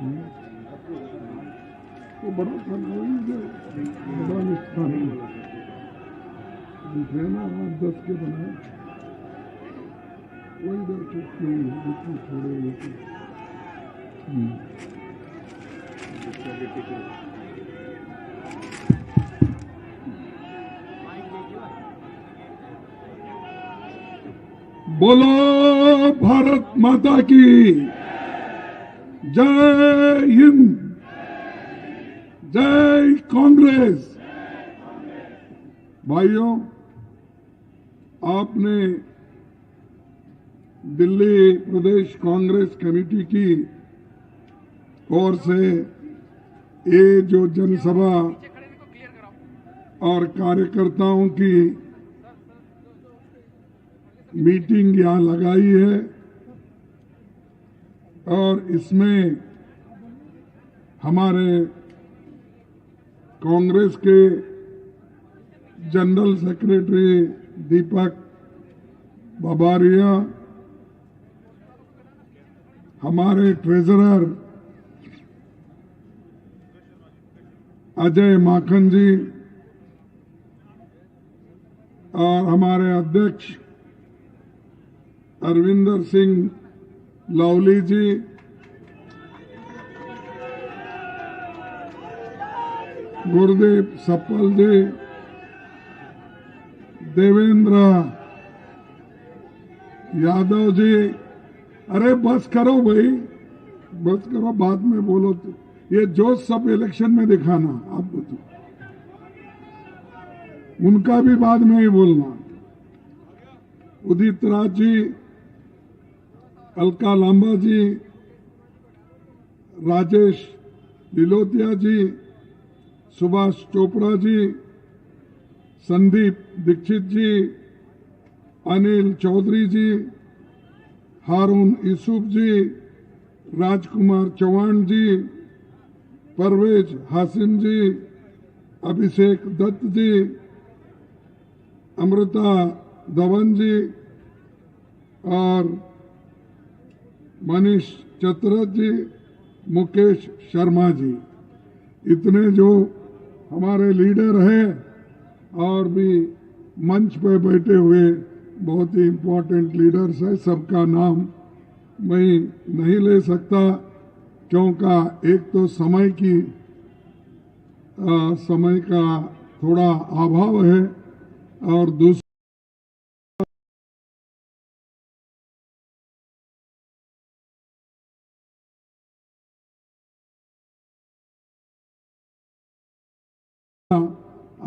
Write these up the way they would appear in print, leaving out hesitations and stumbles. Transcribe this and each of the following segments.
वो बड़ा स्थान वही जो बड़ा स्थान है ना, 10 के बनाए वही इधर नहीं बिल्कुल छोड़े लेकिन बोलो भारत माता की जय हिंद, जय कांग्रेस। भाइयों, आपने दिल्ली प्रदेश कांग्रेस कमेटी की ओर से ये जो जनसभा और कार्यकर्ताओं की मीटिंग यहाँ लगाई है और इसमें हमारे कांग्रेस के जनरल सेक्रेटरी दीपक बाबारिया, हमारे ट्रेजरर अजय माखन जी और हमारे अध्यक्ष अरविंदर सिंह लावली जी, गुरुदेव सप्पल जी, देवेंद्र यादव जी। अरे बस करो भाई, बस करो, बाद में बोलो। तो ये जोश सब इलेक्शन में दिखाना आपको, तो उनका भी बाद में ही बोलना। उदित राज जी, अलका लांबा जी, राजेश लिलोतिया जी, सुभाष चोपड़ा जी, संदीप दीक्षित जी, अनिल चौधरी जी, हारून यूसुफ जी, राजकुमार चौहान जी, परवेज हासिम जी, अभिषेक दत्त जी, अमृता धवन जी और मनीष चतरथ जी, मुकेश शर्मा जी। इतने जो हमारे लीडर हैं और भी मंच पे बैठे हुए बहुत ही इम्पोर्टेंट लीडर्स हैं, सबका नाम मैं नहीं ले सकता क्योंकि एक तो समय का थोड़ा अभाव है और दूसरा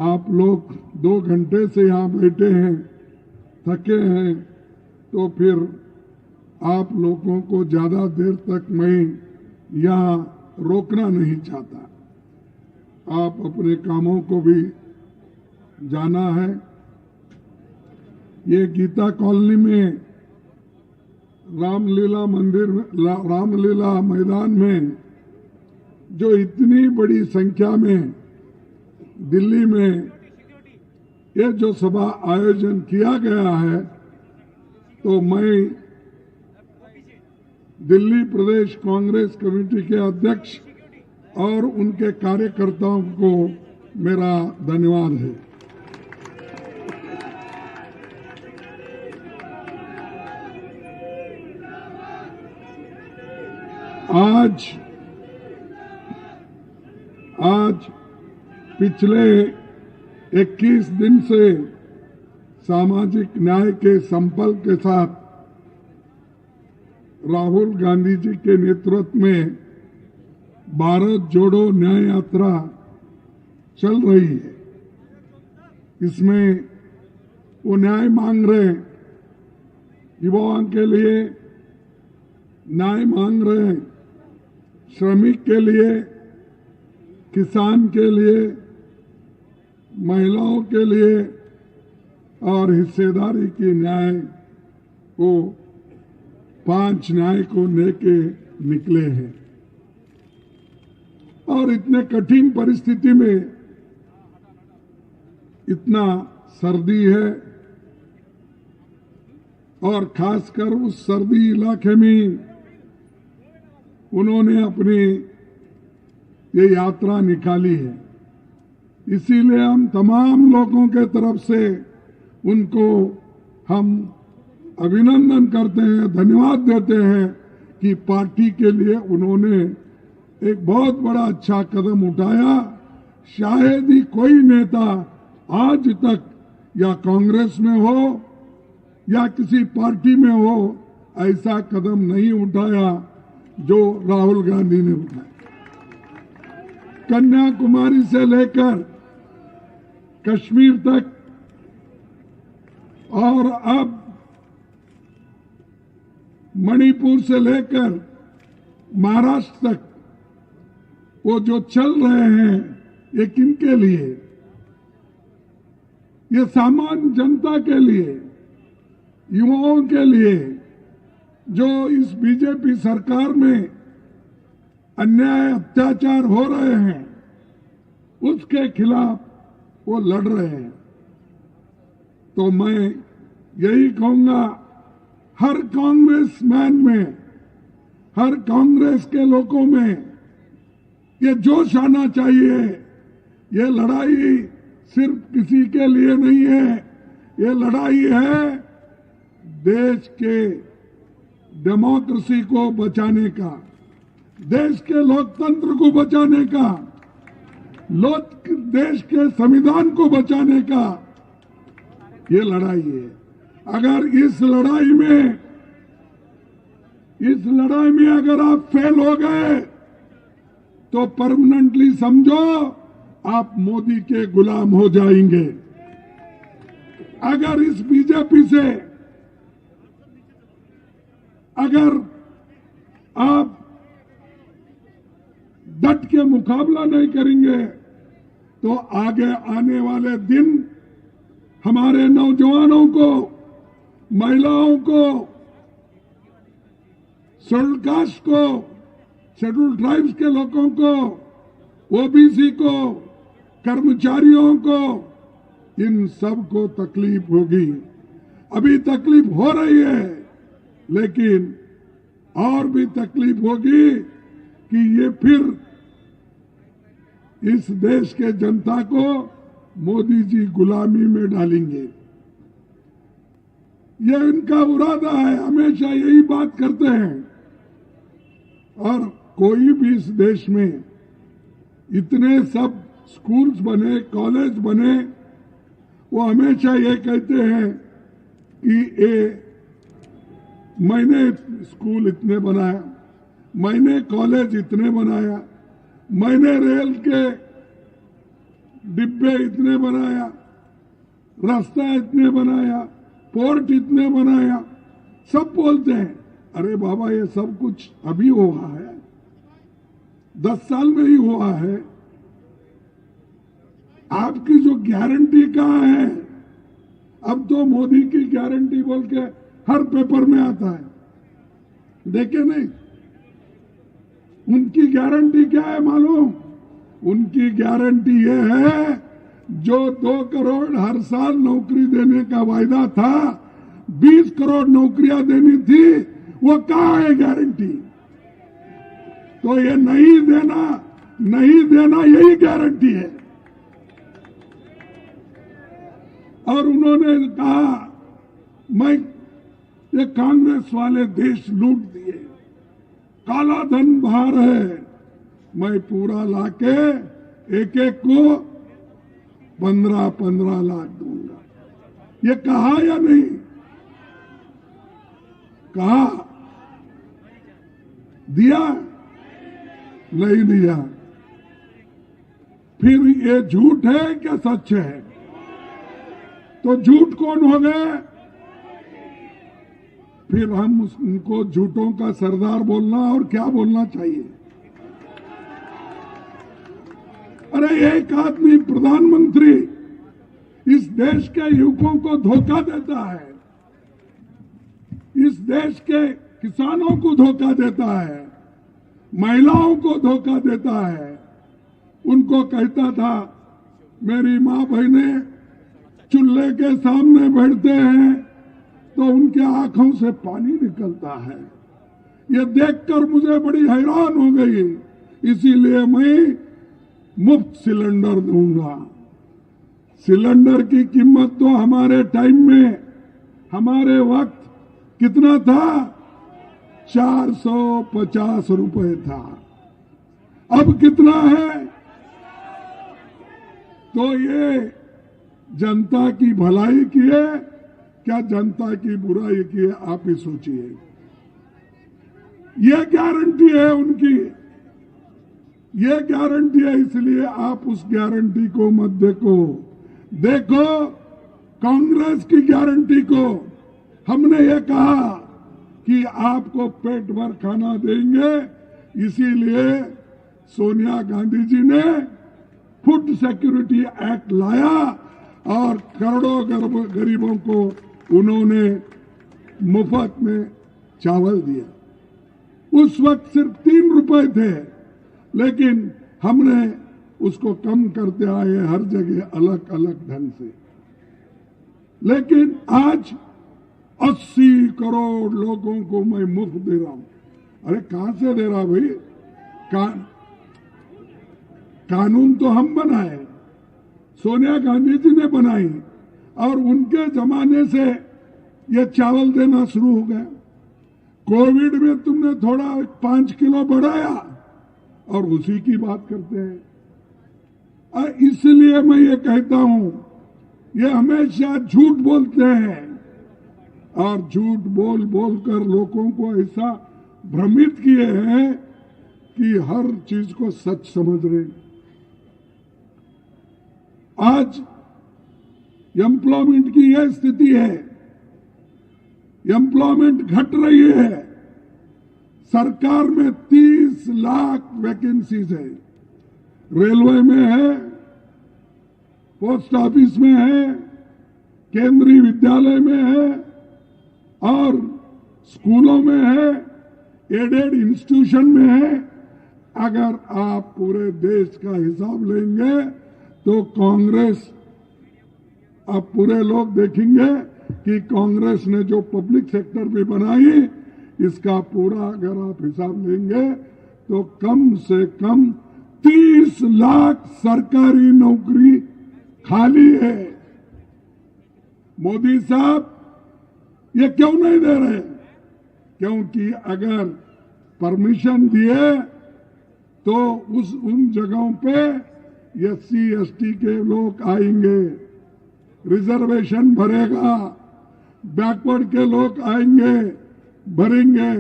आप लोग 2 घंटे से यहाँ बैठे हैं, थके हैं, तो फिर आप लोगों को ज्यादा देर तक मैं यहाँ रोकना नहीं चाहता। आप अपने कामों को भी जाना है। ये गीता कॉलोनी में रामलीला मंदिर में, रामलीला मैदान में जो इतनी बड़ी संख्या में दिल्ली में ये जो सभा आयोजन किया गया है, तो मैं दिल्ली प्रदेश कांग्रेस कमेटी के अध्यक्ष और उनके कार्यकर्ताओं को मेरा धन्यवाद है। आज पिछले 21 दिन से सामाजिक न्याय के संकल्प के साथ राहुल गांधी जी के नेतृत्व में भारत जोड़ो न्याय यात्रा चल रही है। इसमें वो न्याय मांग रहे हैं, युवाओं के लिए न्याय मांग रहे हैं, श्रमिक के लिए, किसान के लिए, महिलाओं के लिए और हिस्सेदारी की न्याय को 5 न्याय को लेके निकले हैं। और इतने कठिन परिस्थिति में इतना सर्दी है और खासकर उस सर्दी इलाके में उन्होंने अपनी ये यात्रा निकाली है। इसीलिए हम तमाम लोगों के तरफ से उनको हम अभिनंदन करते हैं, धन्यवाद देते हैं कि पार्टी के लिए उन्होंने एक बहुत बड़ा अच्छा कदम उठाया। शायद ही कोई नेता आज तक या कांग्रेस में हो या किसी पार्टी में हो ऐसा कदम नहीं उठाया जो राहुल गांधी ने उठाया। कन्याकुमारी से लेकर कश्मीर तक और अब मणिपुर से लेकर महाराष्ट्र तक वो जो चल रहे हैं ये किनके लिए? ये सामान्य जनता के लिए, युवाओं के लिए जो इस बीजेपी सरकार में अन्याय अत्याचार हो रहे हैं उसके खिलाफ वो लड़ रहे हैं। तो मैं यही कहूंगा, हर कांग्रेस मैन में, हर कांग्रेस के लोगों में ये जोश आना चाहिए। ये लड़ाई सिर्फ किसी के लिए नहीं है, ये लड़ाई है देश के डेमोक्रेसी को बचाने का, देश के लोकतंत्र को बचाने का, देश के संविधान को बचाने का ये लड़ाई है। अगर इस लड़ाई में अगर आप फेल हो गए तो परमानेंटली समझो आप मोदी के गुलाम हो जाएंगे। अगर इस बीजेपी से अगर आप डट के मुकाबला नहीं करेंगे तो आगे आने वाले दिन हमारे नौजवानों को, महिलाओं को, शेड्यूल कास्ट को, शेड्यूल ट्राइब्स के लोगों को, ओबीसी को, कर्मचारियों को, इन सब को तकलीफ होगी। अभी तकलीफ हो रही है लेकिन और भी तकलीफ होगी कि ये फिर इस देश के जनता को मोदी जी गुलामी में डालेंगे। ये इनका इरादा है, हमेशा यही बात करते हैं। और कोई भी इस देश में इतने सब स्कूल्स बने, कॉलेज बने, वो हमेशा ये कहते हैं कि मैंने स्कूल इतने बनाया, मैंने कॉलेज इतने बनाया, मैंने रेल के डिब्बे इतने बनाया, रास्ता इतने बनाया, पोर्ट इतने बनाया, सब बोलते हैं। अरे बाबा ये सब कुछ अभी हुआ है, 10 साल में ही हुआ है। आपकी जो गारंटी कहाँ है? अब तो मोदी की गारंटी बोल के हर पेपर में आता है, देखे नहीं? उनकी गारंटी क्या है मालूम? उनकी गारंटी ये है जो 2 करोड़ हर साल नौकरी देने का वायदा था, 20 करोड़ नौकरियां देनी थी, वो कहाँ है गारंटी? तो ये नहीं देना यही गारंटी है। और उन्होंने कहा मैं ये कांग्रेस वाले देश लूट दिए, काला धन बाहर है, मैं पूरा लाके एक एक को 15-15 लाख दूंगा। ये कहा या नहीं कहा? दिया? नहीं दिया। फिर ये झूठ है क्या सच है? तो झूठ कौन हो गए? फिर हम उनको झूठों का सरदार बोलना और क्या बोलना चाहिए? अरे एक आदमी प्रधानमंत्री इस देश के युवकों को धोखा देता है, इस देश के किसानों को धोखा देता है, महिलाओं को धोखा देता है। उनको कहता था मेरी माँ बहनें चूल्हे के सामने बैठते हैं तो उनके आंखों से पानी निकलता है। ये देखकर मुझे बड़ी हैरान हो गई, इसीलिए मैं मुफ्त सिलेंडर दूंगा। सिलेंडर की कीमत तो हमारे टाइम में, हमारे वक्त कितना था? 450 रुपए था। अब कितना है? तो ये जनता की भलाई की है क्या जनता की बुराई की है? आप ही सोचिए। ये गारंटी है उनकी, ये गारंटी है, इसलिए आप उस गारंटी को मत देखो कांग्रेस की गारंटी को। हमने ये कहा कि आपको पेट भर खाना देंगे, इसीलिए सोनिया गांधी जी ने फूड सिक्योरिटी एक्ट लाया और करोड़ों गरीबों को उन्होंने मुफ्त में चावल दिया। उस वक्त सिर्फ 3 रुपए थे, लेकिन हमने उसको कम करते आए हर जगह अलग अलग ढंग से। लेकिन आज 80 करोड़ लोगों को मैं मुफ्त दे रहा हूं। अरे कहां से दे रहा भाई? कानून तो हम बनाए, सोनिया गांधी जी ने बनाई, और उनके जमाने से ये चावल देना शुरू हो गया। कोविड में तुमने थोड़ा 5 किलो बढ़ाया और उसी की बात करते हैं। इसलिए मैं ये कहता हूं, ये हमेशा झूठ बोलते हैं और झूठ बोल कर लोगों को ऐसा भ्रमित किए हैं कि हर चीज को सच समझ रहे। आज एम्प्लॉयमेंट की यह स्थिति है, एम्प्लॉयमेंट घट रही है। सरकार में 30 लाख वैकेंसीज है, रेलवे में है, पोस्ट ऑफिस में है, केंद्रीय विद्यालय में है और स्कूलों में है, एडेड इंस्टीट्यूशन में है। अगर आप पूरे देश का हिसाब लेंगे तो कांग्रेस, आप पूरे लोग देखेंगे कि कांग्रेस ने जो पब्लिक सेक्टर भी बनाई, इसका पूरा अगर आप हिसाब लेंगे तो कम से कम 30 लाख सरकारी नौकरी खाली है। मोदी साहब ये क्यों नहीं दे रहे? क्योंकि अगर परमिशन दिए तो उन जगहों पे SC ST के लोग आएंगे, रिजर्वेशन भरेगा, बैकवर्ड के लोग आएंगे, भरेंगे,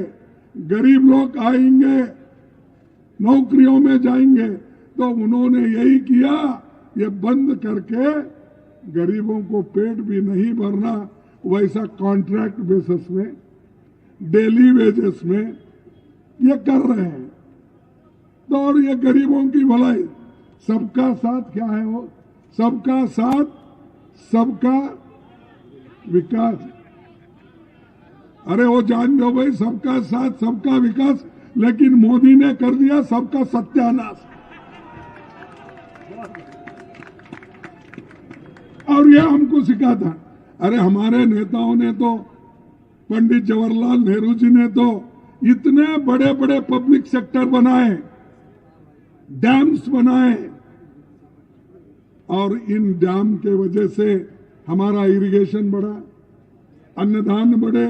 गरीब लोग आएंगे, नौकरियों में जाएंगे। तो उन्होंने यही किया, ये बंद करके गरीबों को पेट भी नहीं भरना, वैसा कॉन्ट्रैक्ट बेसिस में, डेली वेजेस में ये कर रहे हैं। तो और ये गरीबों की भलाई, सबका साथ क्या है? वो सबका साथ सबका विकास। अरे वो जान दो भाई, सबका साथ सबका विकास, लेकिन मोदी ने कर दिया सबका सत्यानाश। और ये हमको सिखाता। अरे हमारे नेताओं ने तो, पंडित जवाहरलाल नेहरू जी ने तो इतने बड़े बड़े पब्लिक सेक्टर बनाए, डैम्स बनाए, और इन डैम के वजह से हमारा इरिगेशन बढ़ा, अन्नदान बढ़े,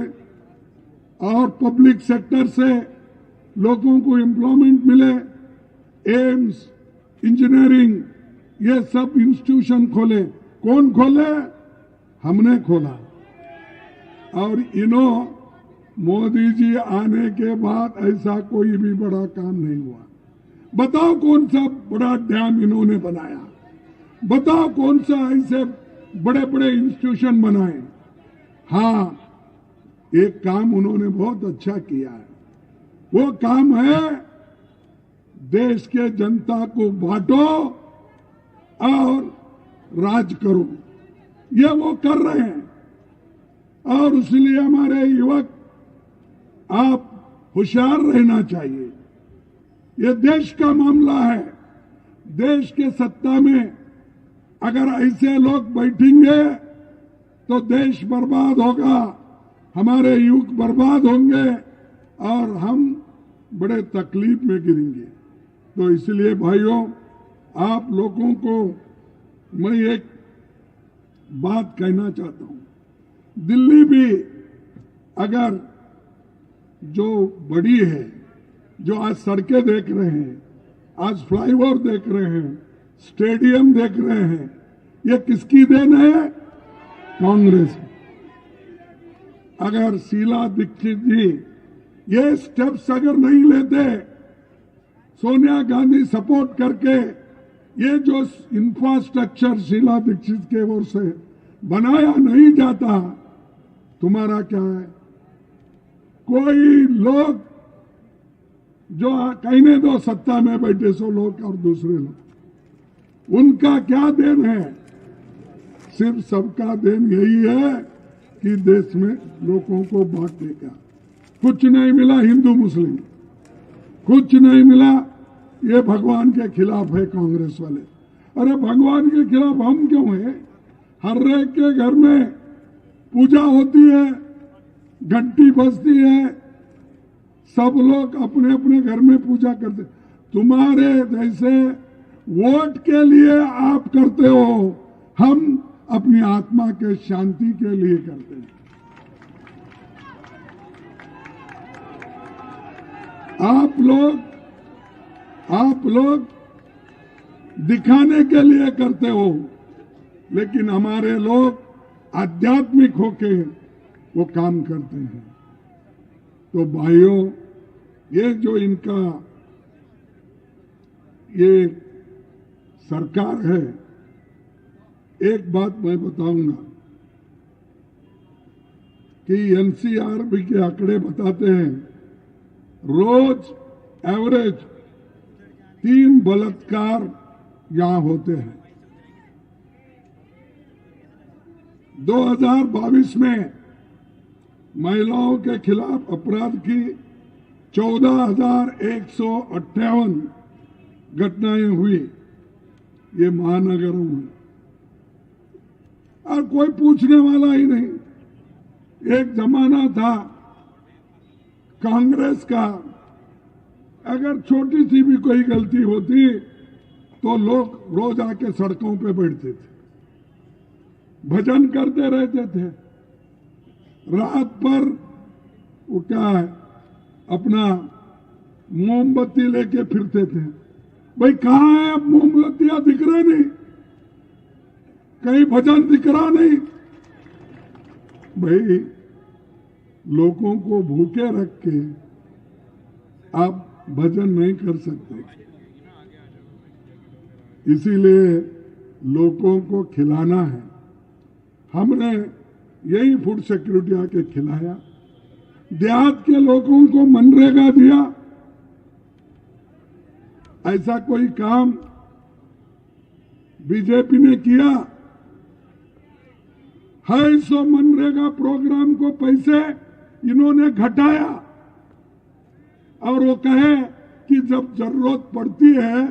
और पब्लिक सेक्टर से लोगों को एम्प्लॉयमेंट मिले। एम्स, इंजीनियरिंग, ये सब इंस्टीट्यूशन खोले। कौन खोले? हमने खोला। और मोदी जी आने के बाद ऐसा कोई भी बड़ा काम नहीं हुआ। बताओ कौन सा बड़ा डैम इन्होंने बनाया? बताओ कौन सा ऐसे बड़े बड़े इंस्टीट्यूशन बनाए? हाँ, एक काम उन्होंने बहुत अच्छा किया है। वो काम है देश के जनता को बांटो और राज करो। ये वो कर रहे हैं। और इसलिए हमारे युवक, आप होशियार रहना चाहिए। ये देश का मामला है। देश के सत्ता में अगर ऐसे लोग बैठेंगे तो देश बर्बाद होगा, हमारे युवक बर्बाद होंगे, और हम बड़े तकलीफ में गिरेंगे। तो इसलिए भाइयों, आप लोगों को मैं एक बात कहना चाहता हूं, दिल्ली भी अगर जो बड़ी है, जो आज सड़कें देख रहे हैं, आज फ्लाईओवर देख रहे हैं, स्टेडियम देख रहे हैं, ये किसकी देन है? कांग्रेस। अगर शीला दीक्षित जी ये स्टेप्स अगर नहीं लेते, सोनिया गांधी सपोर्ट करके ये जो इंफ्रास्ट्रक्चर शीला दीक्षित के ओर से बनाया नहीं जाता, तुम्हारा क्या है? कोई लोग जो कहने दो सत्ता में बैठे सो लोग और दूसरे लोग, उनका क्या देन है? सिर्फ सबका देन यही है कि देश में लोगों को बांटने का। कुछ नहीं मिला हिंदू मुस्लिम, कुछ नहीं मिला। ये भगवान के खिलाफ है कांग्रेस वाले। अरे भगवान के खिलाफ हम क्यों हैं? हर एक के घर में पूजा होती है, घंटी बजती है, सब लोग अपने अपने घर में पूजा करते। तुम्हारे जैसे वोट के लिए आप करते हो, हम अपनी आत्मा के शांति के लिए करते हैं। आप लोग दिखाने के लिए करते हो, लेकिन हमारे लोग आध्यात्मिक होके वो काम करते हैं। तो भाइयों, ये जो इनका ये सरकार है, एक बात मैं बताऊंगा कि एनसीआरबी के आंकड़े बताते हैं, रोज एवरेज 3 बलात्कार यहां होते हैं। 2022 में महिलाओं के खिलाफ अपराध की 14,158 घटनाएं हुई ये महानगरों में, और कोई पूछने वाला ही नहीं। एक जमाना था कांग्रेस का, अगर छोटी सी भी कोई गलती होती तो लोग रोज आके सड़कों पे बैठते थे, भजन करते रहते थे, रात पर वो क्या है अपना मोमबत्ती लेके फिरते थे। भाई कहाँ है? अब मोमबत्तियां दिख रहे नहीं, कहीं भजन दिख रहा नहीं। भाई लोगों को भूखे रख के आप भजन नहीं कर सकते, इसीलिए लोगों को खिलाना है। हमने यही फूड सिक्योरिटी आके खिलाया, देहात के लोगों को मनरेगा दिया। ऐसा कोई काम बीजेपी ने किया है? सो मनरेगा प्रोग्राम को पैसे इन्होंने घटाया और वो कहे कि जब जरूरत पड़ती है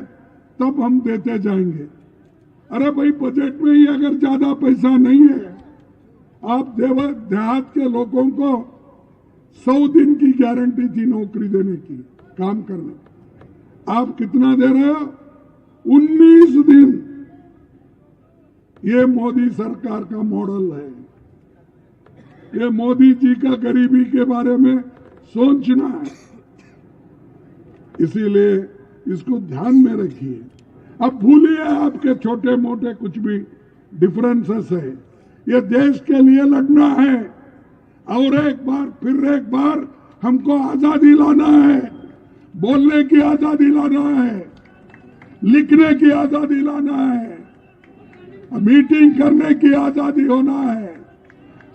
तब हम देते जाएंगे। अरे भाई, बजट में ही अगर ज्यादा पैसा नहीं है, आप देहात के लोगों को 100 दिन की गारंटी थी नौकरी देने की, काम करने की, आप कितना दे रहे हो? 19 दिन। ये मोदी सरकार का मॉडल है। ये मोदी जी का गरीबी के बारे में सोचना है, इसीलिए इसको ध्यान में रखिए। अब भूलिए आपके छोटे मोटे कुछ भी डिफरेंसेस है, ये देश के लिए लड़ना है और एक बार फिर एक बार हमको आजादी लाना है, बोलने की आजादी लाना है, लिखने की आजादी लाना है, मीटिंग करने की आजादी होना है,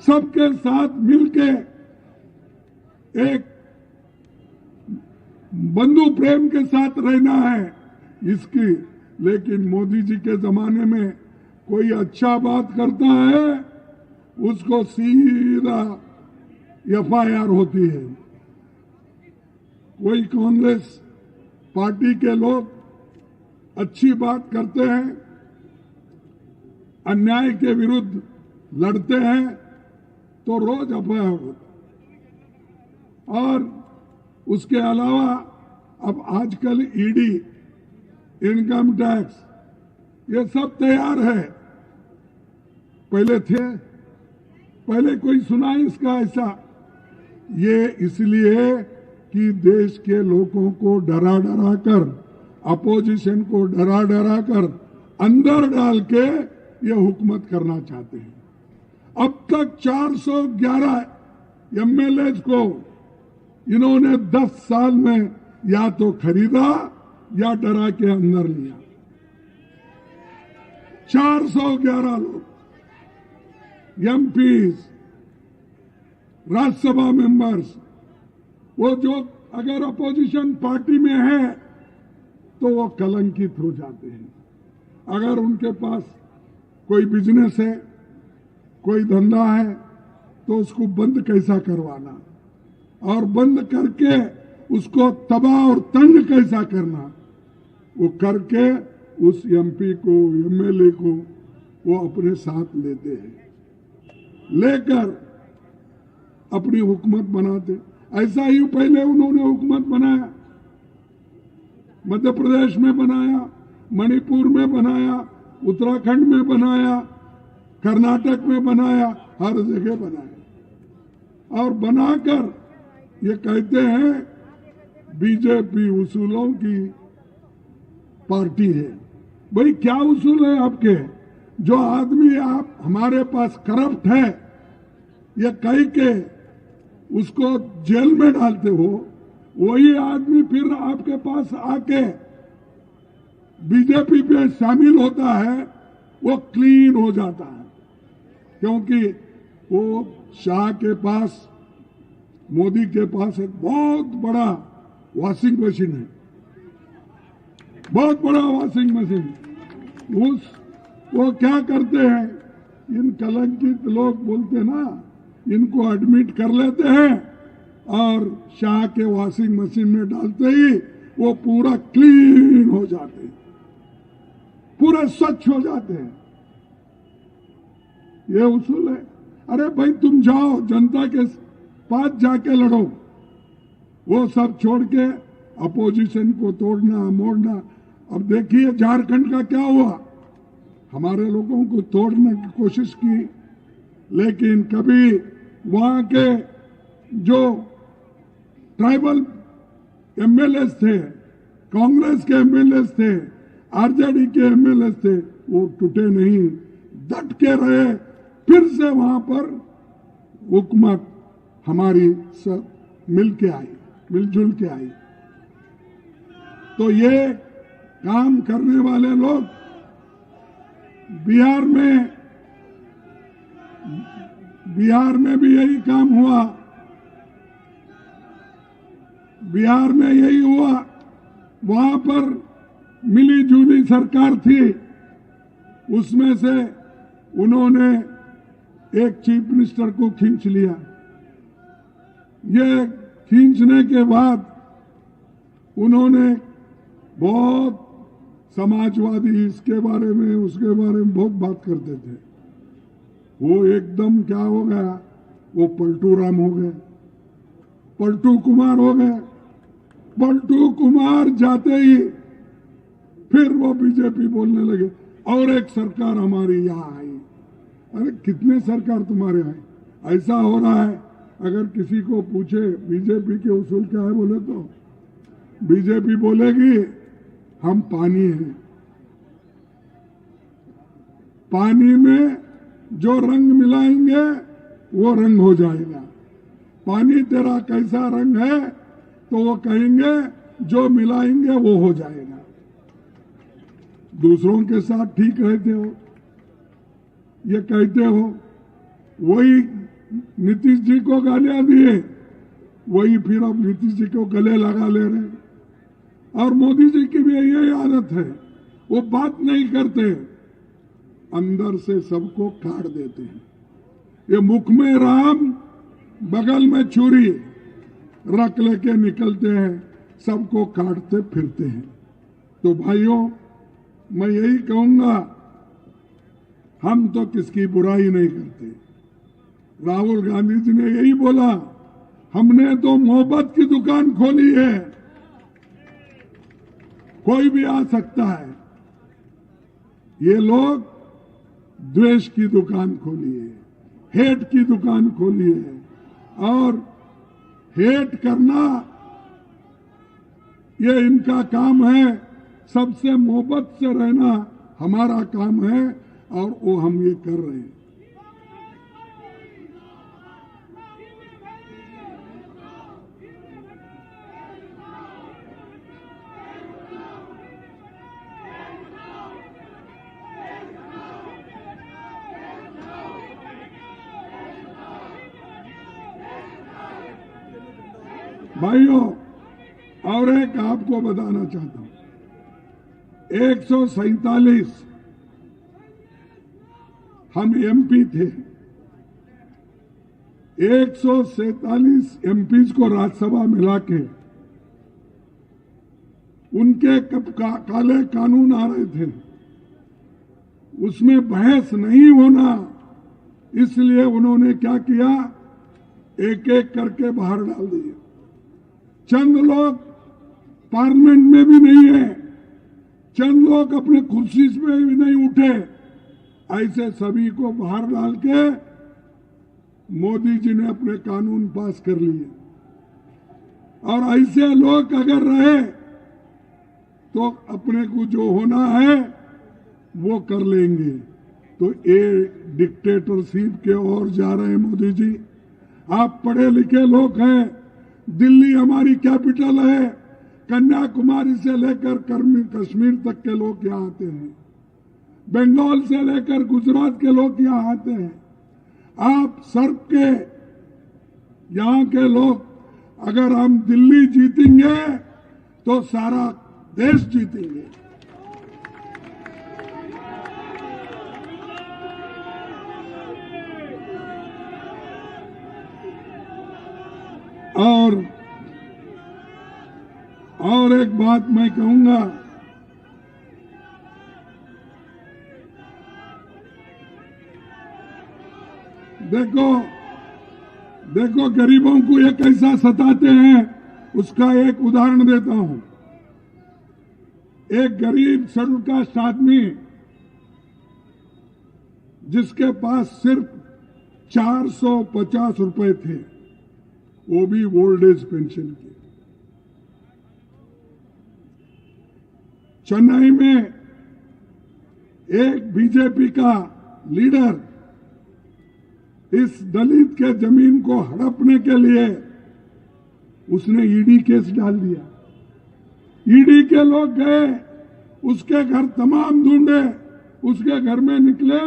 सबके साथ मिलके एक बंधु प्रेम के साथ रहना है इसकी। लेकिन मोदी जी के जमाने में कोई अच्छा बात करता है उसको सीधा FIR होती है। कोई कांग्रेस पार्टी के लोग अच्छी बात करते हैं, अन्याय के विरुद्ध लड़ते हैं तो रोज FIR होता है। और उसके अलावा अब आजकल ईडी, इनकम टैक्स, ये सब तैयार है। पहले कोई सुना इसका ऐसा? ये इसलिए कि देश के लोगों को डरा डरा कर, अपोजिशन को डरा डरा कर अंदर डाल के ये हुकूमत करना चाहते हैं। अब तक 411 एमएलए को इन्होंने 10 साल में या तो खरीदा या डरा के अंदर लिया। 411 लोग, एमपीज, राज्यसभा मेंबर्स, वो जो अगर अपोजिशन पार्टी में है तो वो कलंकित हो जाते हैं। अगर उनके पास कोई बिजनेस है, कोई धंधा है, तो उसको बंद कैसा करवाना और बंद करके उसको तबाह और तंग कैसा करना, वो करके उस एमपी को, एमएलए को वो अपने साथ लेते हैं, लेकर अपनी हुकूमत बनाते। ऐसा ही पहले उन्होंने हुकूमत बनाया, मध्य प्रदेश में बनाया, मणिपुर में बनाया, उत्तराखंड में बनाया, कर्नाटक में बनाया, हर जगह बनाया। और बनाकर ये कहते हैं बीजेपी उसूलों की पार्टी है। भाई क्या उसूल है आपके? जो आदमी आप हमारे पास करप्ट है ये कह के उसको जेल में डालते हो, वही आदमी फिर आपके पास आके बीजेपी पे शामिल होता है, वो क्लीन हो जाता है। क्योंकि वो शाह के पास, मोदी के पास एक बहुत बड़ा वॉशिंग मशीन है, बहुत बड़ा वॉशिंग मशीन। वो क्या करते हैं, इन कलंकित लोग बोलते ना, इनको एडमिट कर लेते हैं और शाह के वॉशिंग मशीन में डालते ही वो पूरा क्लीन हो जाते हैं, पूरे स्वच्छ हो जाते हैं। ये उसूल है। अरे भाई तुम जाओ जनता के पास जाके लड़ो, वो सब छोड़ के अपोजिशन को तोड़ना मोड़ना। अब देखिए झारखंड का क्या हुआ, हमारे लोगों को तोड़ने की कोशिश की, लेकिन कभी वहां के जो ट्राइबल एमएलए थे, कांग्रेस के एमएलए थे, आरजेडी के एमएलए थे, वो टूटे नहीं, डट के रहे। फिर से वहां पर हुकूमत हमारी सब मिल के आई, मिलजुल के आई। तो ये काम करने वाले लोग बिहार में भी यही काम हुआ, बिहार में यही हुआ। वहां पर मिली जुली सरकार थी, उसमें से उन्होंने एक चीफ मिनिस्टर को खींच लिया। ये खींचने के बाद उन्होंने बहुत समाजवादी इसके बारे में उसके बारे में बहुत बात करते थे। वो एकदम क्या हो गया, वो पलटू राम हो गए, पलटू कुमार हो गए। पलटू कुमार जाते ही फिर वो बीजेपी बोलने लगे और एक सरकार हमारी यहाँ आई। अरे कितने सरकार तुम्हारे आए? ऐसा हो रहा है, अगर किसी को पूछे बीजेपी के उसूल क्या है, बोले तो बीजेपी बोलेगी हम पानी हैं, पानी में जो रंग मिलाएंगे वो रंग हो जाएगा। पानी तेरा कैसा रंग है तो वो कहेंगे जो मिलाएंगे वो हो जाएगा। दूसरों के साथ ठीक रहते हो, ये कहते हो। वही नीतीश जी को गालियां दिए, वही फिर अब नीतीश जी को गले लगा ले रहे हैं। और मोदी जी की भी यही आदत है, वो बात नहीं करते, अंदर से सबको काट देते हैं। ये मुख में राम बगल में छुरी रख लेके निकलते हैं, सबको काटते फिरते हैं। तो भाइयों मैं यही कहूंगा, हम तो किसकी बुराई नहीं करते। राहुल गांधी जी ने यही बोला, हमने तो मोहब्बत की दुकान खोली है, कोई भी आ सकता है। ये लोग द्वेष की दुकान खोली है, हेट की दुकान खोली है, और हेट करना ये इनका काम है। सबसे मोहब्बत से रहना हमारा काम है, और वो हम ये कर रहे हैं। भाइयों, और एक आपको बताना चाहता हूं, 147 हम एमपी थे। 147 एमपीज को राज्यसभा मिला के उनके काले कानून आ रहे थे, उसमें बहस नहीं होना, इसलिए उन्होंने क्या किया, एक एक करके बाहर डाल दिए। चंद लोग पार्लियामेंट में भी नहीं है, चंद लोग अपने कुर्सी पे भी नहीं उठे, ऐसे सभी को बाहर डाल के मोदी जी ने अपने कानून पास कर लिए। और ऐसे लोग अगर रहे तो अपने को जो होना है वो कर लेंगे। तो ये डिक्टेटरशिप के ओर जा रहे हैं मोदी जी। आप पढ़े लिखे लोग हैं, दिल्ली हमारी कैपिटल है, कन्याकुमारी से लेकर कश्मीर तक के लोग यहाँ आते हैं, बंगाल से लेकर गुजरात के लोग यहाँ आते हैं। आप सर्व के यहाँ के लोग, अगर हम दिल्ली जीतेंगे तो सारा देश जीतेंगे। और एक बात मैं कहूंगा, देखो गरीबों को ये कैसा सताते हैं, उसका एक उदाहरण देता हूं। एक गरीब शेड्यूल कास्ट आदमी जिसके पास सिर्फ 450 रुपए थे, वो भी ओल्ड एज पेंशन की। चेन्नई में एक बीजेपी का लीडर इस दलित के जमीन को हड़पने के लिए उसने ईडी केस डाल दिया। ईडी के लोग गए, उसके घर तमाम ढूंढे, उसके घर में निकले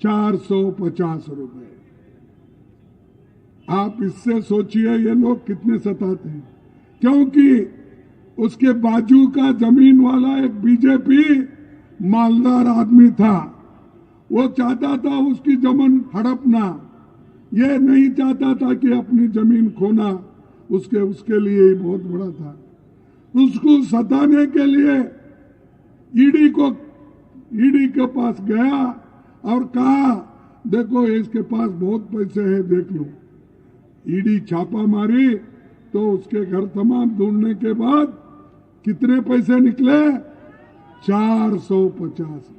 450 रुपए। आप इससे सोचिए ये लोग कितने सताते हैं, क्योंकि उसके बाजू का जमीन वाला एक बीजेपी मालदार आदमी था, वो चाहता था उसकी जमीन हड़पना, ये नहीं चाहता था कि अपनी जमीन खोना, उसके लिए ही बहुत बड़ा था। उसको सताने के लिए ईडी के पास गया और कहा, देखो इसके पास बहुत पैसे हैं, देख लो। ईडी छापा मारी तो उसके घर तमाम ढूंढने के बाद कितने पैसे निकले, 450।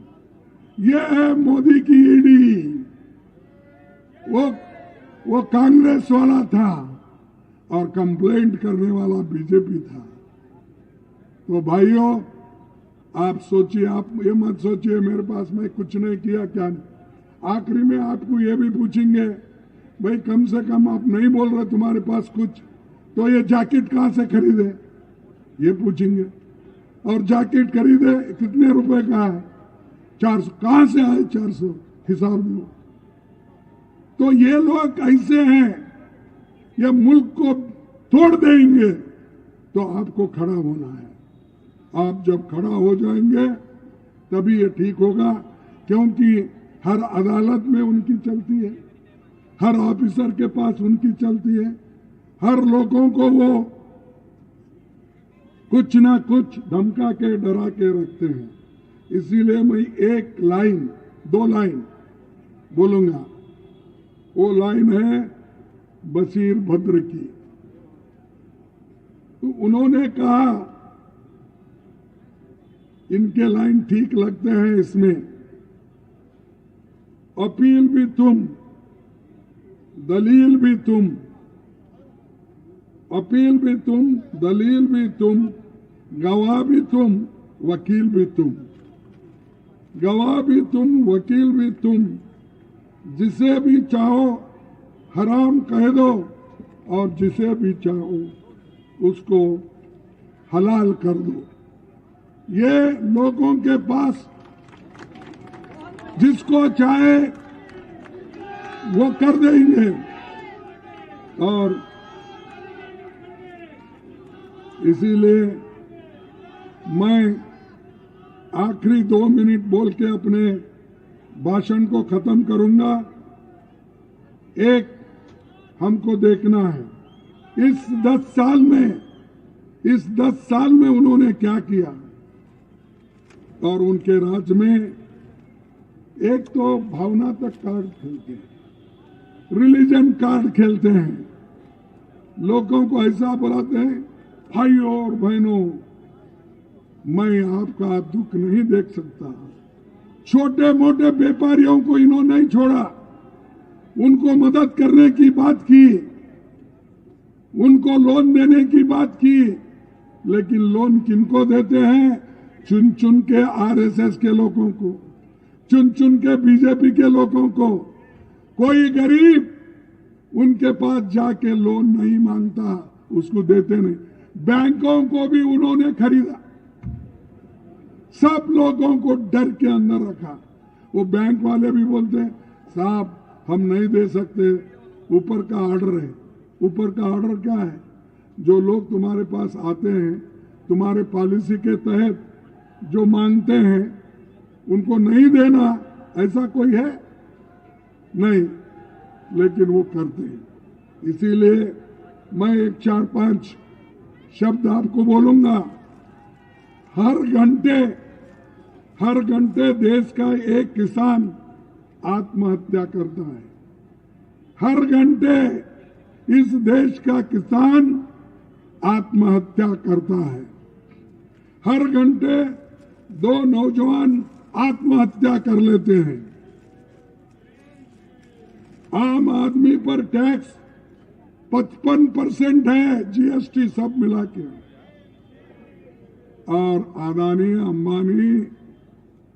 ये है मोदी की ईडी। वो कांग्रेस वाला था और कंप्लेंट करने वाला बीजेपी था। तो भाइयों, आप सोचिए, आप ये मत सोचिए मेरे पास मैं कुछ नहीं किया, क्या नहीं। आखिरी में आपको ये भी पूछेंगे, भाई कम से कम आप नहीं बोल रहे तुम्हारे पास कुछ, तो ये जैकेट कहां से खरीदे, ये पूछेंगे। और जैकेट खरीदे कितने रुपए का है, 400। कहां से आए 400, हिसाब दो। तो ये लोग ऐसे हैं, ये मुल्क को तोड़ देंगे। तो आपको खड़ा होना है। आप जब खड़ा हो जाएंगे तभी ये ठीक होगा, क्योंकि हर अदालत में उनकी चलती है, हर ऑफिसर के पास उनकी चलती है, हर लोगों को वो कुछ ना कुछ धमका के डरा के रखते हैं। इसीलिए मैं एक लाइन, 2 लाइन बोलूंगा। वो लाइन है, बशीर भद्र की। तो उन्होंने कहा, इनके लाइन ठीक लगते हैं इसमें, अपील भी तुम, दलील भी तुम, अपील भी तुम, दलील भी तुम, गवाह भी तुम, वकील भी तुम। गवाह भी तुम, वकील भी तुम, जिसे भी चाहो हराम कह दो और जिसे भी चाहो उसको हलाल कर दो। ये लोगों के पास जिसको चाहे वो कर देंगे। और इसीलिए मैं आखिरी 2 मिनट बोल के अपने भाषण को खत्म करूंगा। एक हमको देखना है इस 10 साल में उन्होंने क्या किया। और उनके राज्य में एक तो भावनात्मक कार्ड खेलते हैं, रिलीजन कार्ड खेलते हैं, लोगों को ऐसा बुलाते हैं, भाइयों और बहनों मैं आपका दुख नहीं देख सकता। छोटे मोटे व्यापारियों को इन्होंने नहीं छोड़ा, उनको मदद करने की बात की, उनको लोन देने की बात की। लेकिन लोन किनको देते हैं? चुन चुन के आरएसएस के लोगों को, चुन चुन के बीजेपी के लोगों को। कोई गरीब उनके पास जाके लोन नहीं मांगता, उसको देते नहीं। बैंकों को भी उन्होंने खरीदा, सब लोगों को डर के अंदर रखा। वो बैंक वाले भी बोलते हैं, साहब हम नहीं दे सकते, ऊपर का ऑर्डर है। ऊपर का ऑर्डर क्या है? जो लोग तुम्हारे पास आते हैं, तुम्हारे पॉलिसी के तहत जो मांगते हैं, उनको नहीं देना, ऐसा कोई है? नहीं, लेकिन वो करते हैं। इसीलिए मैं एक 4-5 शब्द आपको बोलूंगा। हर घंटे देश का एक किसान आत्महत्या करता है। हर घंटे इस देश का किसान आत्महत्या करता है। हर घंटे 2 नौजवान आत्महत्या कर लेते हैं। आम आदमी पर टैक्स 55% है, जीएसटी सब मिला के। और अदानी अंबानी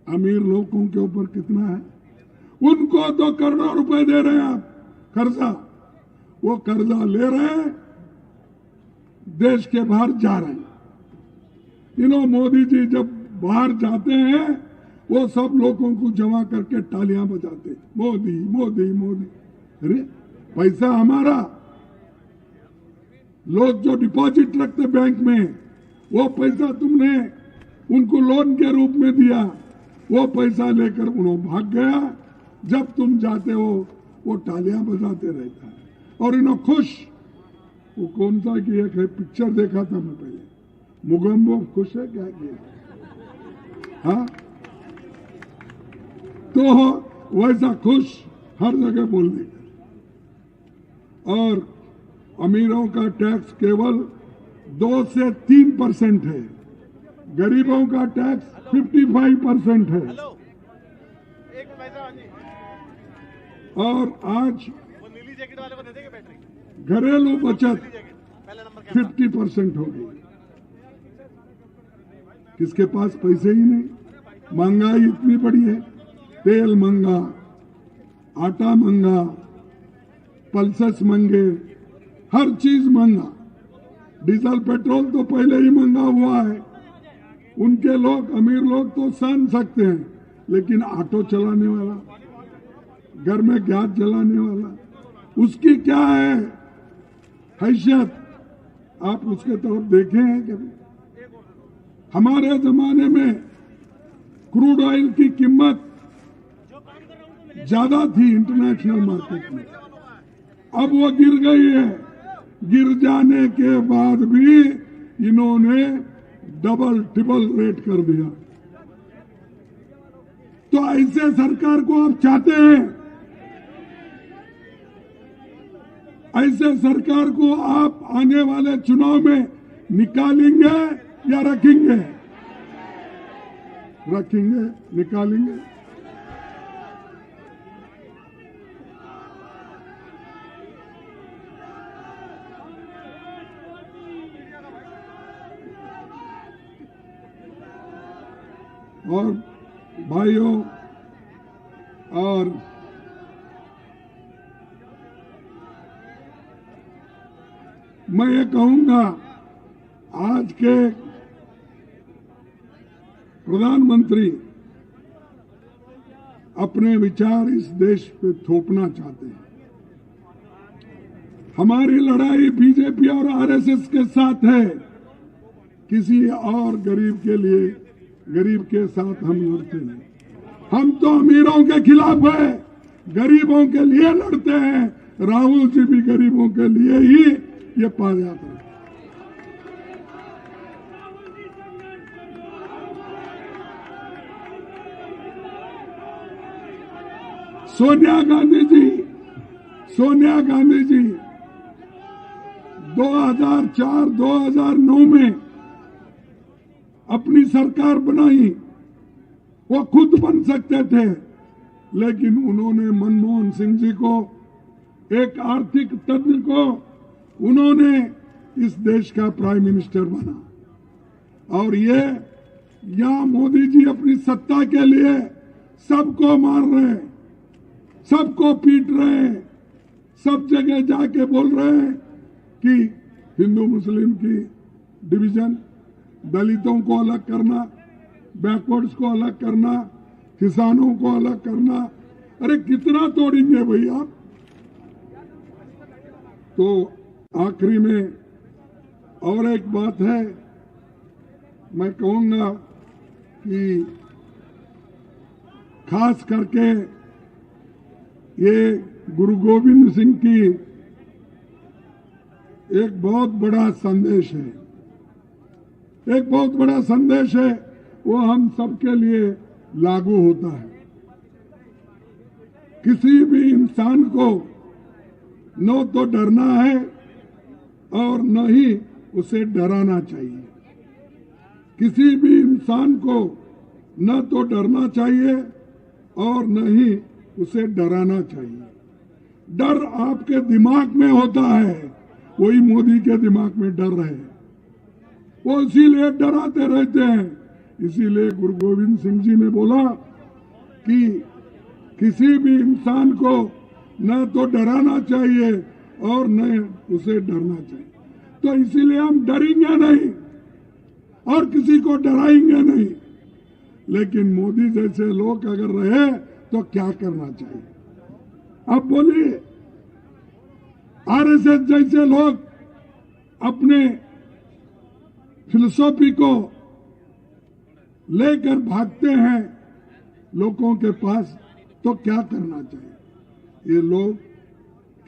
अमीर लोगों के ऊपर कितना है? उनको तो करोड़ों रुपए दे रहे हैं आप कर्जा। वो कर्जा ले रहे हैं, देश के बाहर जा रहे हैं। मोदी जी जब बाहर जाते हैं, वो सब लोगों को जमा करके तालियां बजाते हैं, मोदी मोदी मोदी। अरे पैसा हमारा, लोग जो डिपॉजिट रखते बैंक में, वो पैसा तुमने उनको लोन के रूप में दिया, वो पैसा लेकर उन्होंने भाग गया। जब तुम जाते हो वो तालियां बजाते रहता है। और इन्हों खुश, वो कौन सा की एक है पिक्चर देखा था मैं पहले, मुगम्बो खुश है क्या किया? हाँ, तो वैसा खुश हर जगह बोलने का। और अमीरों का टैक्स केवल 2 से 3% है, गरीबों का टैक्स 55% है। और आज घरेलू बचत 50% हो गई। किसके पास पैसे ही नहीं, महंगाई इतनी बड़ी है, तेल महंगा, आटा महंगा, पल्सेस महंगे, हर चीज महंगा। डीजल पेट्रोल तो पहले ही महंगा हुआ है। उनके लोग, अमीर लोग तो सहन सकते हैं, लेकिन ऑटो चलाने वाला, घर में गैस जलाने वाला, उसकी क्या है हैसियत? आप उसके तरफ देखे हैं कभी? हमारे जमाने में क्रूड ऑयल की कीमत ज्यादा थी इंटरनेशनल मार्केट में, अब वो गिर गई है। गिर जाने के बाद भी इन्होंने डबल ट्रिपल रेट कर दिया। तो ऐसे सरकार को आप चाहते हैं? ऐसे सरकार को आप आने वाले चुनाव में निकालेंगे या रखेंगे? रखेंगे, निकालेंगे। और भाइयों, और मैं ये कहूंगा, आज के प्रधानमंत्री अपने विचार इस देश पे थोपना चाहते हैं। हमारी लड़ाई बीजेपी और आरएसएस के साथ है, किसी और गरीब के लिए, गरीब के साथ हम लड़ते नहीं। हम तो अमीरों के खिलाफ है, गरीबों के लिए लड़ते हैं। राहुल जी भी गरीबों के लिए ही ये पदयात्रा। सोनिया गांधी जी 2004-2009 में अपनी सरकार बनाई। वो खुद बन सकते थे, लेकिन उन्होंने मनमोहन सिंह जी को, एक आर्थिक तज्ञ को, उन्होंने इस देश का प्राइम मिनिस्टर बना। और ये यहां मोदी जी अपनी सत्ता के लिए सबको मार रहे हैं, सबको पीट रहे हैं, सब जगह जाके बोल रहे हैं कि हिंदू मुस्लिम की डिवीजन, दलितों को अलग करना, बैकवर्ड्स को अलग करना, किसानों को अलग करना। अरे कितना तोड़ेंगे भाई आप? तो आखिरी में और एक बात है, मैं कहूंगा कि खास करके ये गुरु गोविंद सिंह की एक बहुत बड़ा संदेश है, एक बहुत बड़ा संदेश है। वो हम सबके लिए लागू होता है। किसी भी इंसान को न तो डरना है और न ही उसे डराना चाहिए। किसी भी इंसान को न तो डरना चाहिए और न ही उसे डराना चाहिए। डर आपके दिमाग में होता है, वही मोदी के दिमाग में डर है, वो इसीलिए डराते रहते हैं। इसीलिए गुरु गोविंद सिंह जी ने बोला कि किसी भी इंसान को न तो डराना चाहिए और न उसे डरना चाहिए। तो इसीलिए हम डरेंगे नहीं और किसी को डराएंगे नहीं। लेकिन मोदी जैसे लोग अगर रहे तो क्या करना चाहिए? अब बोलिए, आरएसएस जैसे लोग अपने फिलॉसफी को लेकर भागते हैं लोगों के पास, तो क्या करना चाहिए? ये लोग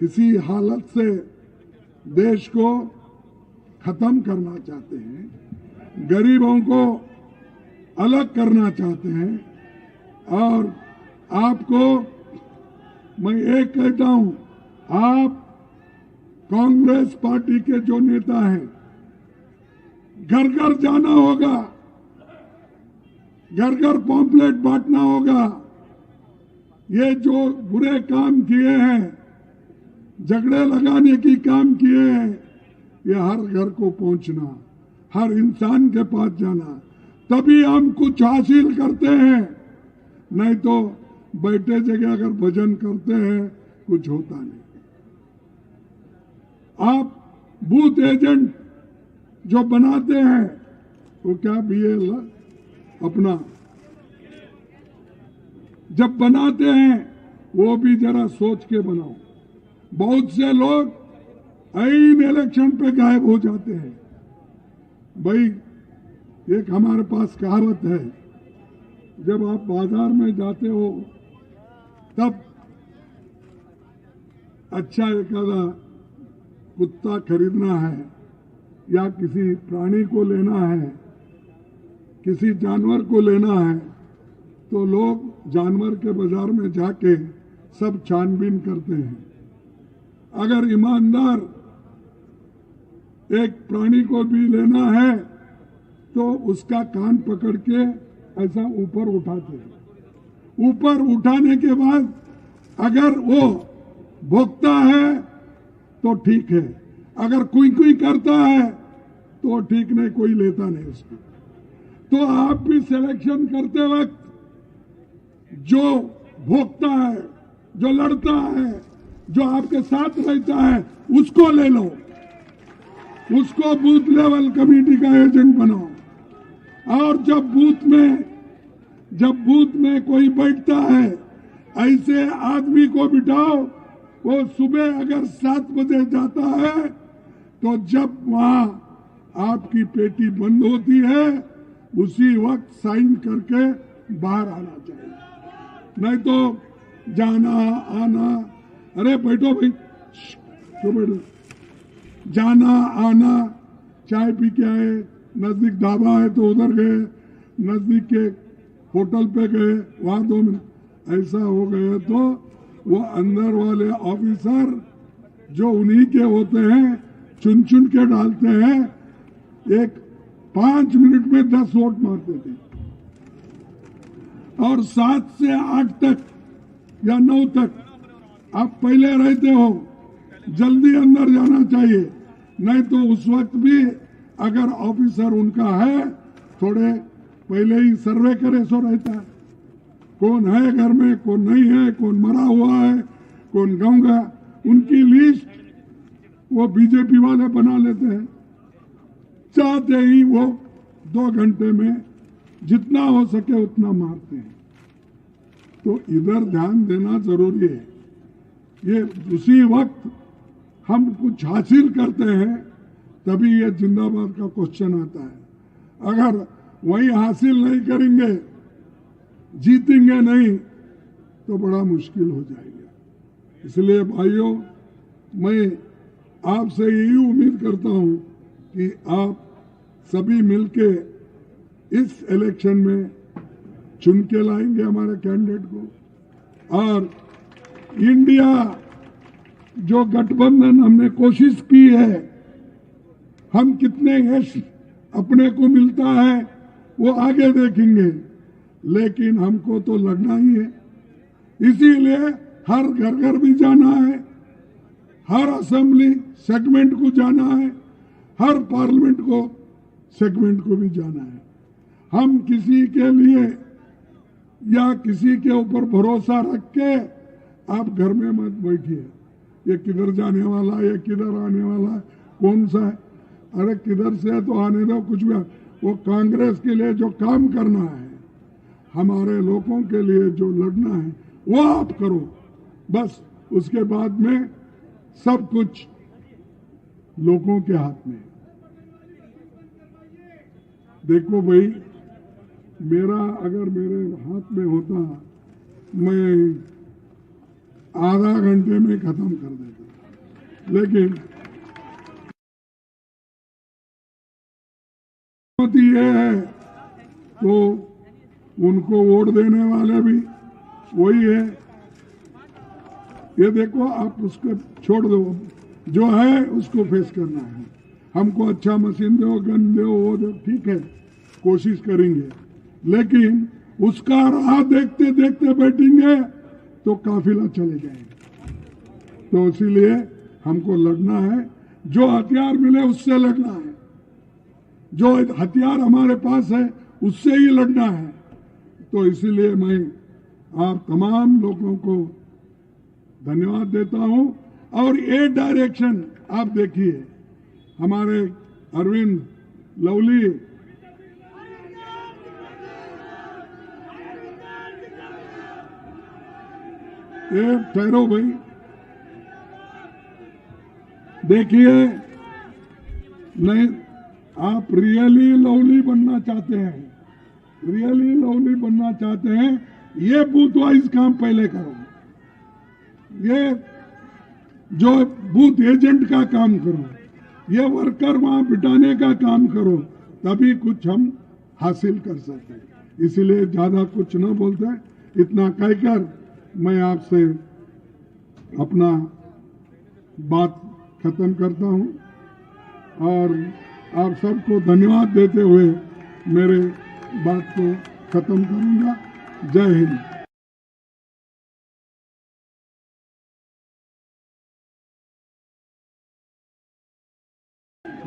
किसी हालत से देश को खत्म करना चाहते हैं, गरीबों को अलग करना चाहते हैं। और आपको मैं एक कहता हूं, आप कांग्रेस पार्टी के जो नेता हैं, घर घर जाना होगा, घर घर पॉम्पलेट बांटना होगा। ये जो बुरे काम किए हैं, झगड़े लगाने की काम किए हैं, ये हर घर को पहुंचना, हर इंसान के पास जाना, तभी हम कुछ हासिल करते हैं। नहीं तो बैठे जगह अगर भजन करते हैं कुछ होता नहीं। आप बूथ एजेंट जो बनाते हैं वो क्या बीएल अपना जब बनाते हैं वो भी जरा सोच के बनाओ। बहुत से लोग ऐन इलेक्शन पे गायब हो जाते हैं। भाई एक हमारे पास कहावत है, जब आप बाजार में जाते हो तब अच्छा एखादा कुत्ता खरीदना है या किसी प्राणी को लेना है, किसी जानवर को लेना है, तो लोग जानवर के बाजार में जाके सब छानबीन करते हैं। अगर ईमानदार एक प्राणी को भी लेना है तो उसका कान पकड़ के ऐसा ऊपर उठाते हैं। ऊपर उठाने के बाद अगर वो भोंकता है तो ठीक है, अगर कुई कुई करता है तो ठीक नहीं, कोई लेता नहीं उसको। तो आप भी सिलेक्शन करते वक्त जो भोंकता है, जो लड़ता है, जो आपके साथ रहता है, उसको ले लो, उसको बूथ लेवल कमेटी का एजेंट बनाओ। और जब बूथ में कोई बैठता है, ऐसे आदमी को बिठाओ, वो सुबह अगर 7 बजे जाता है तो जब वहां आपकी पेटी बंद होती है उसी वक्त साइन करके बाहर आना चाहिए। नहीं तो जाना आना, अरे बैठो भाई, क्यों बैठो, जाना आना, चाय पी के आए, नजदीक ढाबा है तो उधर गए, नजदीक के होटल पे गए, वहां 2 मिनट, ऐसा हो गया तो वो अंदर वाले ऑफिसर जो उन्हीं के होते हैं चुन चुन के डालते हैं। एक 5 मिनट में 10 वोट मारते थे और 7 से 8 तक या 9 तक आप पहले रहते हो, जल्दी अंदर जाना चाहिए। नहीं तो उस वक्त भी अगर ऑफिसर उनका है थोड़े पहले ही सर्वे करे सो रहता है, कौन है घर में, कौन नहीं है, कौन मरा हुआ है, कौन गाँव, उनकी लिस्ट वो बीजेपी वाले बना लेते हैं। चाहते ही वो 2 घंटे में जितना हो सके उतना मारते हैं। तो इधर ध्यान देना जरूरी है। ये उसी वक्त हम कुछ हासिल करते हैं तभी ये जिंदाबाद का क्वेश्चन आता है। अगर वही हासिल नहीं करेंगे, जीतेंगे नहीं, तो बड़ा मुश्किल हो जाएगा। इसलिए भाइयों, मैं आपसे यही उम्मीद करता हूं कि आप सभी मिलके इस इलेक्शन में चुन के लाएंगे हमारे कैंडिडेट को। और इंडिया जो गठबंधन हमने कोशिश की है, हम कितने यश अपने को मिलता है वो आगे देखेंगे, लेकिन हमको तो लड़ना ही है। इसीलिए हर घर घर भी जाना है, हर असेंबली सेगमेंट को जाना है, हर पार्लियामेंट को सेगमेंट को भी जाना है। हम किसी के लिए या किसी के ऊपर भरोसा रख के आप घर में मत बैठिए, ये किधर जाने वाला, ये किधर आने वाला, कौन सा है, अरे किधर से तो आने दो, कुछ भी। वो कांग्रेस के लिए जो काम करना है, हमारे लोगों के लिए जो लड़ना है, वो आप करो बस। उसके बाद में सब कुछ लोगों के हाथ में। देखो भाई, मेरा अगर मेरे हाथ में होता, मैं आधा घंटे में खत्म कर देता, लेकिन ये है तो उनको वोट देने वाले भी वही है। ये देखो, आप उसको छोड़ दो, जो है उसको फेस करना है। हमको अच्छा मशीन दो, गन दो, वो दो, ठीक है, कोशिश करेंगे, लेकिन उसका राह देखते देखते बैठेंगे तो काफिला चले जाएगा। तो इसीलिए हमको लड़ना है, जो हथियार मिले उससे लड़ना है, जो हथियार हमारे पास है उससे ही लड़ना है। तो इसीलिए मैं आप तमाम लोगों को धन्यवाद देता हूं। और ये डायरेक्शन आप देखिए, हमारे अरविंद लवली ये ठहरो भाई, देखिए, नहीं आप रियली लवली बनना चाहते हैं, रियली लवली बनना चाहते हैं, ये बूथ वाइज काम पहले करो, ये जो बूथ एजेंट का काम करो, ये वर्कर वहां बिठाने का काम करो, तभी कुछ हम हासिल कर सके। इसलिए ज्यादा कुछ न बोलते, इतना कहकर मैं आपसे अपना बात खत्म करता हूं और आप सबको धन्यवाद देते हुए मेरे बात को खत्म करूंगा। जय हिंद।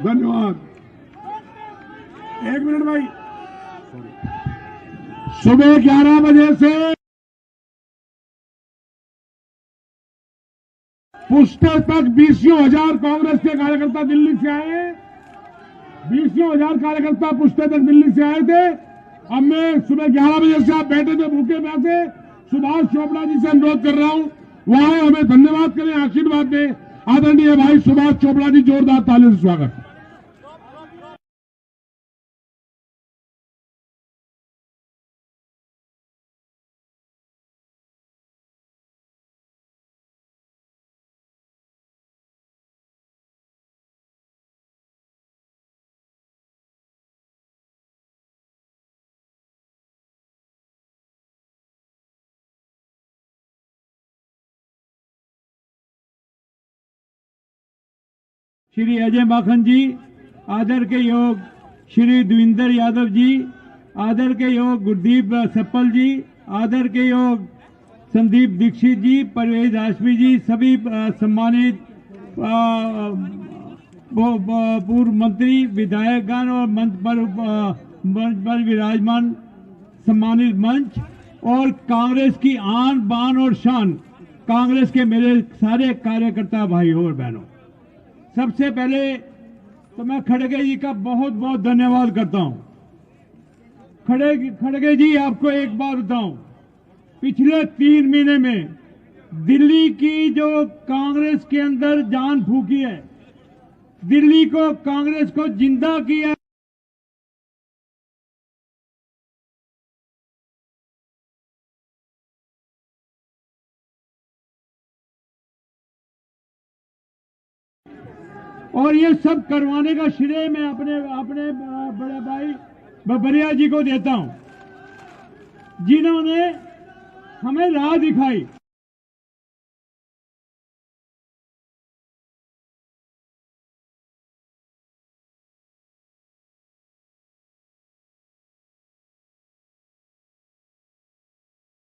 धन्यवाद। एक मिनट भाई। सुबह 11 बजे से पुष्टे तक 20,000 कांग्रेस के कार्यकर्ता दिल्ली से आए। 20,000 कार्यकर्ता पुष्टे तक दिल्ली से आए थे। अब मैं सुबह 11 बजे से आप बैठे थे भूखे प्यासे, सुभाष चोपड़ा जी से अनुरोध कर रहा हूं वहां हमें धन्यवाद करें, आशीर्वाद दें। आदरणीय भाई सुभाष चोपड़ा जी, जोरदार तालियों से स्वागत। श्री अजय माखन जी, आदर के योग श्री देवेंद्र यादव जी, आदर के योग गुरदीप सप्पल जी, आदर के योग संदीप दीक्षित जी, परवेज हाशमी जी, सभी सम्मानित पूर्व मंत्री, विधायकगण और मंच पर विराजमान सम्मानित मंच और कांग्रेस की आन बान और शान, कांग्रेस के मेरे सारे कार्यकर्ता भाइयों और बहनों, सबसे पहले तो मैं खड़गे जी का बहुत बहुत धन्यवाद करता हूं। खड़गे जी, आपको एक बात बताऊं, पिछले 3 महीने में दिल्ली की जो कांग्रेस के अंदर जान फूकी है, दिल्ली को कांग्रेस को जिंदा किया, और ये सब करवाने का श्रेय मैं अपने बड़े भाई बबरिया जी को देता हूं, जिन्होंने हमें राह दिखाई।